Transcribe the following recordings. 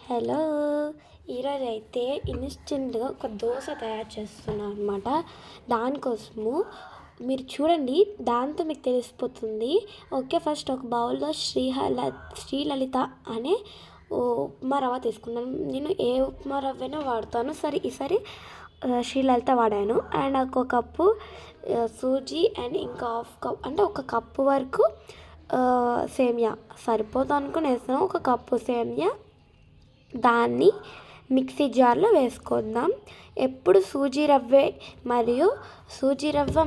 Hello! ఈరోజైతే ఇన్‌స్టంట్‌గా ఒక దోస తయారు చేస్తున్నాను అనమాట. దానికోసము మీరు చూడండి, దాంతో మీకు తెలిసిపోతుంది. ఓకే. ఫస్ట్ ఒక బౌల్‌లో శ్రీలలిత అనే ఉప్మా రవ్వ తీసుకున్నాను. నేను ఏ ఉప్మా రవ్వైనా వాడతాను. సరే ఈసారి శ్రీలలిత వాడాను. అండ్ ఒక కప్పు సూజీ అండ్ ఇంకా హాఫ్ కప్ అంటే ఒక కప్పు వరకు సేమియా సరిపోదనుకుని వేసాను. ఒక కప్పు సేమియా దాన్ని మిక్సీ జార్లో వేసుకుందాం. ఎప్పుడు సూజీ రవ్వ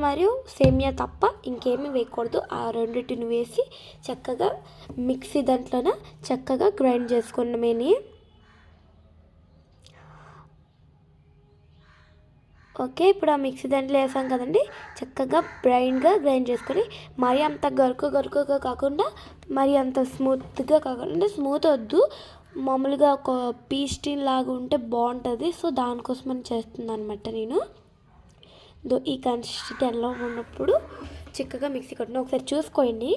మరియు సేమియా తప్ప ఇంకేమీ వేయకూడదు. ఆ రెండింటిని వేసి చక్కగా మిక్సీ దాంట్లోన చక్కగా గ్రైండ్ చేసుకున్నామేని. ఓకే. ఇప్పుడు ఆ మిక్సీ దాంట్లో వేసాం కదండి, చక్కగా గ్రైండ్ చేసుకొని మరీ అంత గరుకుగా కాకుండా మరీ అంత స్మూత్గా కాకుండా, అంటే స్మూత్ వద్దు, మామూలుగా ఒక పీస్టీన్ లాగా ఉంటే బాగుంటుంది. సో దానికోసమని చేస్తున్నాను అనమాట నేను. ఈ కన్సిస్టెన్సీ ఎలా ఉన్నప్పుడు చక్కగా మిక్సీ కొట్టిన ఒకసారి చూసుకోండి,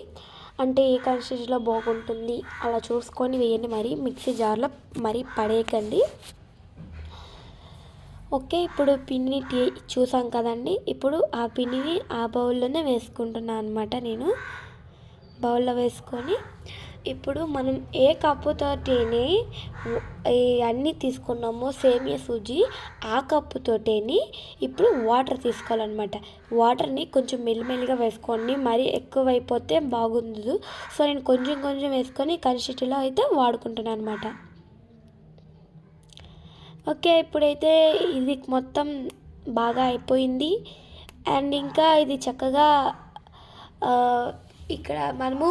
అంటే ఏ కన్సిస్టెన్సీలో బాగుంటుంది అలా చూసుకొని వేయండి. మరి మిక్సీ జార్లో మరీ పడేయకండి. ఓకే. ఇప్పుడు పిండిని చూసాం కదండి, ఇప్పుడు ఆ పిండిని ఆ బౌల్లోనే వేసుకుంటున్నాను అనమాట నేను. బౌల్లో వేసుకొని ఇప్పుడు మనం ఏ కప్పుతోటిని అన్నీ తీసుకున్నామో సేమియా సూజీ, ఆ కప్పుతోటిని ఇప్పుడు వాటర్ తీసుకోవాలన్నమాట. వాటర్ని కొంచెం మెల్లిమెల్లిగా వేసుకోండి, మరీ ఎక్కువైపోతే బాగుండదు. సో నేను కొంచెం వేసుకొని కన్సిస్టెన్సీలో అయితే వాడుకుంటున్నాను అనమాట. ఓకే. ఇప్పుడైతే ఇది మొత్తం బాగా అయిపోయింది. అండ్ ఇంకా ఇది చక్కగా ఇక్కడ మనము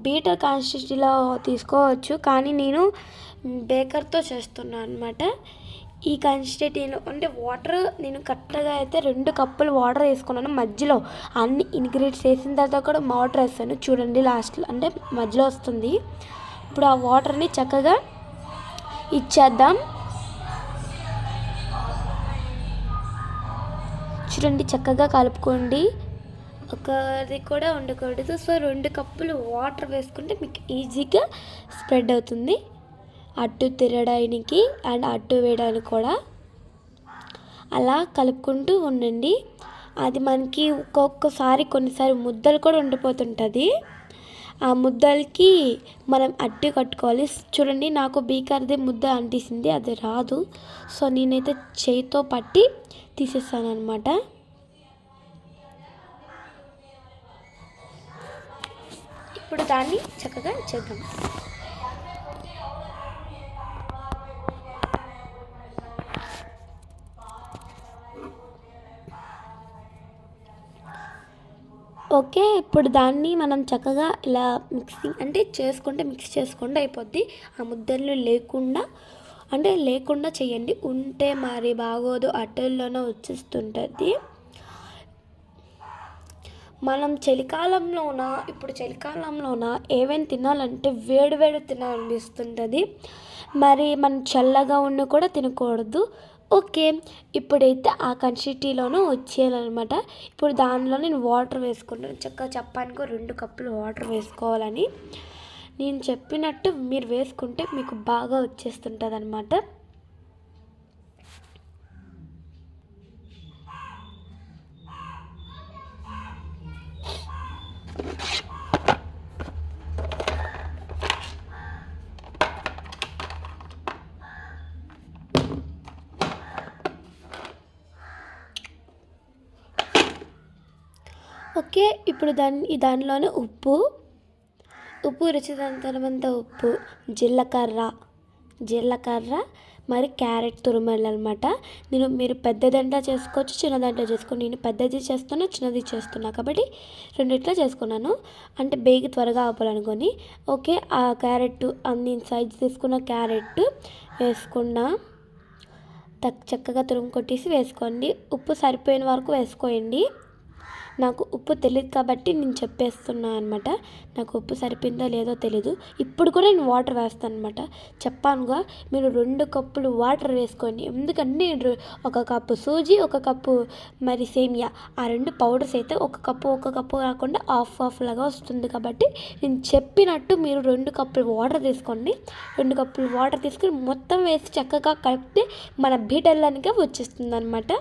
బీటర్ కన్సిస్టెన్సీలో తీసుకోవచ్చు, కానీ నేను బేకర్తో చేస్తున్నాను అనమాట. ఈ కన్సిస్టెన్సీలో అంటే వాటర్ నేను కరెక్ట్గా అయితే 2 కప్పులు వాటర్ వేసుకున్నాను. మధ్యలో అన్ని ఇంగ్రీడియంట్స్ వేసిన తర్వాత కూడా వాటర్ వేస్తాను చూడండి, లాస్ట్లో అంటే మధ్యలో వస్తుంది. ఇప్పుడు ఆ వాటర్ని చక్కగా ఇచ్చేద్దాం. చూడండి, చక్కగా కలుపుకోండి, ఒకది కూడా ఉండకూడదు. సో 2 కప్పులు వాటర్ వేసుకుంటే మీకు ఈజీగా స్ప్రెడ్ అవుతుంది, అట్టు తిరగడానికి అండ్ అట్టు వేయడానికి కూడా. అలా కలుపుకుంటూ ఉండండి. అది మనకి కొన్నిసారి ముద్దలు కూడా ఉండిపోతుంటుంది. ఆ ముద్దలకి మనం అట్టు కట్టుకోవాలి. చూడండి, నాకు బీకర్ది ముద్ద అంటిసింది, అది రాదు. సో నేనైతే చేయితో పట్టి తీసేస్తాను అనమాట. ఇప్పుడు దాన్ని చక్కగా చేద్దాం. ఓకే. ఇప్పుడు దాన్ని మనం చక్కగా ఇలా మిక్స్ చేసుకుంటే అయిపోద్ది. ఆ ముద్దలు లేకుండా చేయండి, ఉంటే మరి బాగోదు, అట్టల్లోనే వచ్చేస్తుంటుంది. మనం ఇప్పుడు చలికాలంలోన ఏమైనా తినాలంటే వేడి తినాలనిపిస్తుంటుంది. మరి మనం చల్లగా ఉన్న కూడా తినకూడదు. ఓకే. ఇప్పుడైతే ఆ కన్సిస్టెన్సీలోనూ వచ్చేయాలన్నమాట. ఇప్పుడు దానిలో నేను వాటర్ వేసుకుంటాను. చక్కగా చెప్పానుకో 2 కప్పులు వాటర్ వేసుకోవాలని. నేను చెప్పినట్టు మీరు వేసుకుంటే మీకు బాగా వచ్చేస్తుంటుంది అనమాట. ఓకే. ఇప్పుడు దానిలోనే ఉప్పు రుచి తగినంత ఉప్పు, జీలకర్ర మరి క్యారెట్ తురుమాలన్నమాట. మీరు పెద్ద దాంట్లో చేసుకోవచ్చు, చిన్న దాంట్లో చేసుకోండి. నేను పెద్దది చేస్తున్నా, చిన్నది చేస్తున్నా కాబట్టి రెండిట్లో చేసుకున్నాను, అంటే బేగి త్వరగా అవ్వాలనుకొని. ఓకే. ఆ క్యారెట్ అన్ని సైజ్ తీసుకున్న క్యారెట్ వేసుకున్నా, చక్కగా తురుము కొట్టేసి వేసుకోండి. ఉప్పు సరిపోయిన వరకు వేసుకోండి. నాకు ఉప్పు తెలియదు కాబట్టి నేను చెప్పేస్తున్నాను అనమాట. నాకు ఉప్పు సరిపోయిందో లేదో తెలీదు. ఇప్పుడు కూడా నేను వాటర్ వేస్తాను అనమాట. చెప్పానుగా మీరు 2 కప్పులు వాటర్ వేసుకోండి. ఎందుకంటే ఒక కప్పు సూజీ, ఒక కప్పు మరి సేమియా, ఆ 2 పౌడర్స్ అయితే ఒక కప్పు కాకుండా హాఫ్ లాగా వస్తుంది. కాబట్టి నేను చెప్పినట్టు మీరు 2 కప్పులు వాటర్ తీసుకోండి. 2 కప్పులు వాటర్ తీసుకొని మొత్తం వేసి చక్కగా కలిపితే మన బీటర్లానికే వచ్చేస్తుంది అనమాట.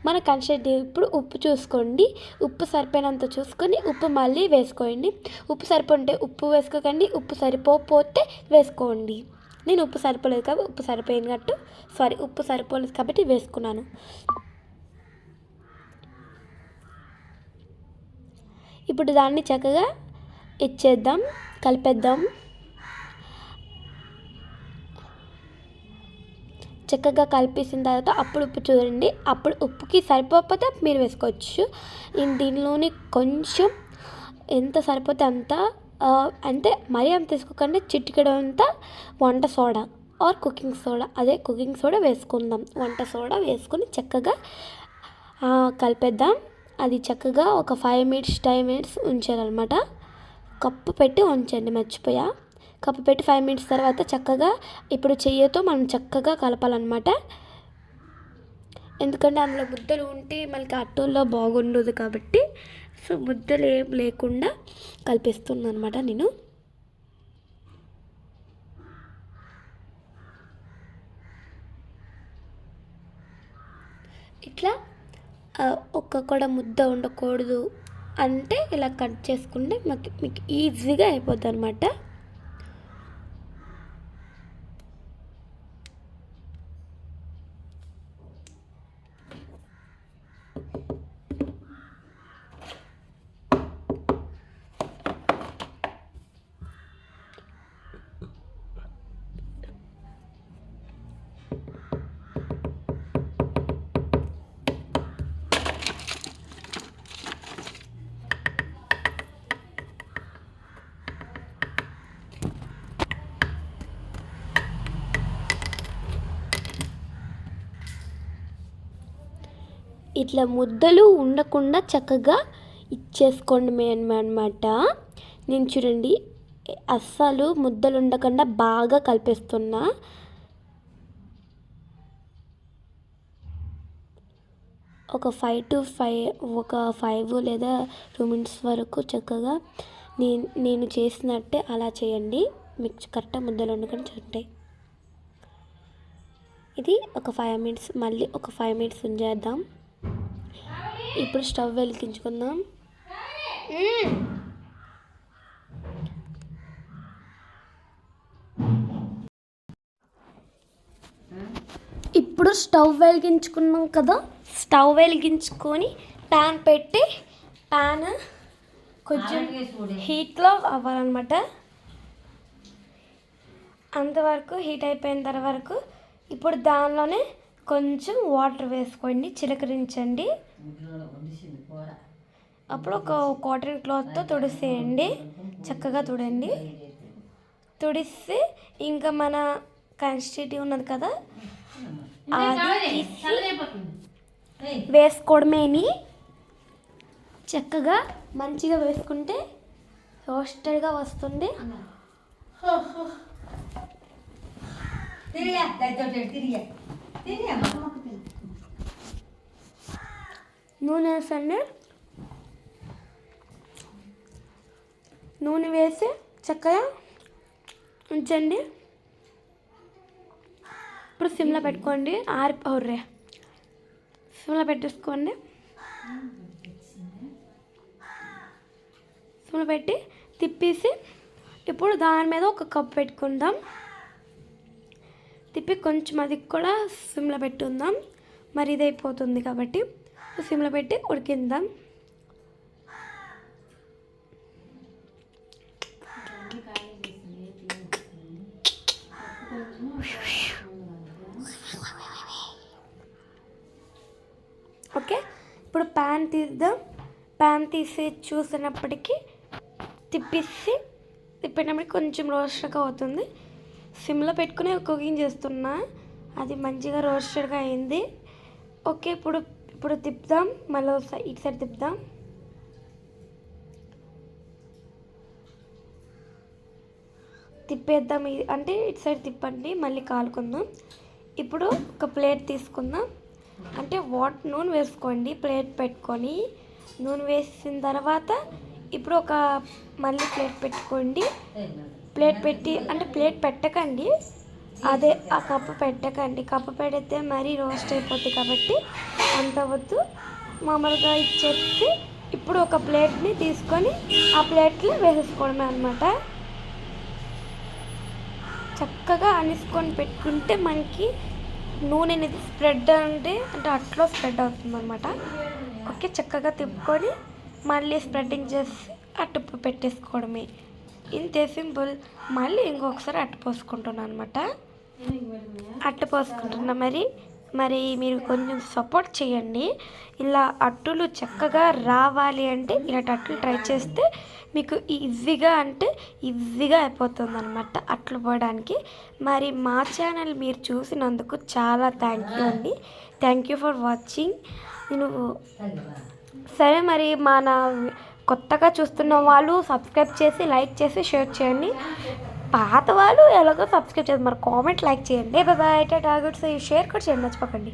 మన కన్సిస్టెన్సీ ఇప్పుడు ఉప్పు చూసుకోండి. ఉప్పు సరిపోయినంత చూసుకొని ఉప్పు మళ్ళీ వేసుకోండి. ఉప్పు సరిపోతే ఉప్పు వేసుకోకండి, ఉప్పు సరిపోతే వేసుకోండి. నేను ఉప్పు సరిపోలేదు కాబట్టి ఉప్పు సరిపోలేదు కాబట్టి వేసుకున్నాను. ఇప్పుడు దాన్ని చక్కగా ఇచ్చేద్దాం, కలిపేద్దాం. చక్కగా కలిపేసిన తర్వాత అప్పుడు ఉప్పు చూడండి. అప్పుడు ఉప్పుకి సరిపోకపోతే మీరు వేసుకోవచ్చు. దీనిలోని కొంచెం ఎంత సరిపోతే అంత, అంటే మరీ అంత తీసుకోకండి. చిటికెడు అంత వంట soda are cooking soda, cooking soda వేసుకుందాం. వంట సోడా వేసుకొని చక్కగా కలిపేద్దాం. అది చక్కగా ఒక 5 మినిట్స్ 10 మినిట్స్ ఉంచాలన్నమాట. కప్పు పెట్టి ఉంచండి, మర్చిపోయా. కప్పు పెట్టి 5 మినిట్స్ తర్వాత చక్కగా ఇప్పుడు చెయ్యితో మనం చక్కగా కలపాలన్నమాట. ఎందుకంటే అందులో ముద్దలు ఉంటే మనకి అట్టంలో బాగుండదు కాబట్టి సో ముద్దలు ఏం లేకుండా కలిపిస్తున్నాను అనమాట నేను. ఇట్లా ఒక్క కూడా ముద్ద ఉండకూడదు అంటే ఇలా కట్ చేసుకుంటే మీకు ఈజీగా అయిపోద్ది అనమాట. ఇట్లా ముద్దలు ఉండకుండా చక్కగా ఇచ్చేసుకోండి అనమాట. నేను చూడండి అస్సలు ముద్దలు ఉండకుండా బాగా కలిపేస్తున్నా. ఒక 5 లేదా 2 మినిట్స్ వరకు చక్కగా నేను చేసినట్టే అలా చేయండి. మీకు కరెక్ట్గా ముద్దలు ఉండకుండా ఉంటాయి. ఇది ఒక 5 మినిట్స్, మళ్ళీ ఒక 5 మినిట్స్ ఉంచేద్దాం. ఇప్పుడు స్టవ్ వెలిగించుకుందాం. ఇప్పుడు స్టవ్ వెలిగించుకున్నాం కదా, స్టవ్ వెలిగించుకొని ప్యాన్ పెట్టి ప్యాన్ కొంచెం హీట్లో అవ్వాలన్నమాట. అంతవరకు హీట్ అయిపోయిన తర్వాత ఇప్పుడు దానిలోనే కొంచెం వాటర్ వేసుకోండి, చిలకరించండి. అప్పుడు ఒక కాటన్ క్లాత్తో తుడిసేయండి, చక్కగా తుడండి. తుడిస్తే ఇంకా మన కన్సిస్టెన్సీ ఉన్నది కదా అది వేసుకోవడమేని. చక్కగా మంచిగా వేసుకుంటే రోస్టెడ్గా వస్తుంది. నూనె వేసండి. నూనె వేసి చక్కగా ఉంచండి. ఇప్పుడు సిమ్లో పెట్టుకోండి, ఆరిపోర్రే. సిమ్లో పెట్టేసుకోండి. సిమ్లో పెట్టి తిప్పేసి ఇప్పుడు దాని మీద ఒక కప్పు పెట్టుకుందాం. తిప్పి కొంచెం అది కూడా సిమ్లో పెట్టుకుందాం, మరి ఇది అయిపోతుంది కాబట్టి సిమ్లో పెట్టి ఉడికిద్దాం. ఓకే, ఇప్పుడు ప్యాన్ తీద్దాం. ప్యాన్ తీసి చూసినప్పటికీ తిప్పినప్పటికి కొంచెం రోస్ట్గా అవుతుంది. సిమ్లో పెట్టుకుని కుకింగ్ చేస్తున్నా, అది మంచిగా రోస్టెడ్గా అయింది. ఓకే, ఇప్పుడు తిప్పుదాం, మళ్ళీ ఇటు సైడ్ తిప్పుదాం. తిప్పేద్దాం. అంటే ఇటు సైడ్ తిప్పండి, మళ్ళీ కాలుకుందాం. ఇప్పుడు ఒక ప్లేట్ తీసుకుందాం. అంటే నూనె వేసుకోండి. ప్లేట్ పెట్టుకొని నూనె వేసిన తర్వాత ఇప్పుడు మళ్ళీ ప్లేట్ పెట్టుకోండి. ప్లేట్ పెట్టి అంటే ప్లేట్ పెట్టకండి, అదే ఆ కప్పు పెట్టకండి. కప్పు పెడితే మరీ రోస్ట్ అయిపోతుంది కాబట్టి అంత వద్దు. మామూలుగా ఇచ్చేసి ఇప్పుడు ఒక ప్లేట్ని తీసుకొని ఆ ప్లేట్లో వేసేసుకోవడమే అనమాట. చక్కగా అనిసుకొని పెట్టుకుంటే మనకి నూనె అనేది స్ప్రెడ్ అంటే అట్లో స్ప్రెడ్ అవుతుంది అనమాట. ఓకే, చక్కగా తిప్పుకొని మళ్ళీ స్ప్రెడ్డింగ్ చేసి అట్టు పెట్టేసుకోవడమే. ఇంతే, సింపుల్. మళ్ళీ ఇంకొకసారి అట్టు పోసుకుంటున్నాను అనమాట. అట్టు పోసుకుంటున్నా. మరి మీరు కొంచెం సపోర్ట్ చేయండి. ఇలా అట్టులు చక్కగా రావాలి అంటే ఇలాంటి అట్టులు ట్రై చేస్తే మీకు ఈజీగా అయిపోతుంది అనమాట అట్లు పోయడానికి. మరి మా ఛానల్ మీరు చూసినందుకు చాలా థ్యాంక్ యూ అండి. Thank you for watching. సరే, మరి మన కొత్తగా చూస్తున్న వాళ్ళు సబ్స్క్రైబ్ చేసి, లైక్ చేసి, షేర్ చేయండి. పాత వాళ్ళు ఎలాగో సబ్స్క్రైబ్ చేయండి, మరి కామెంట్, లైక్ చేయండి. బాయ్, టాటా, గుడ్ సై, షేర్ కూడా చేయండి, మర్చిపోకండి.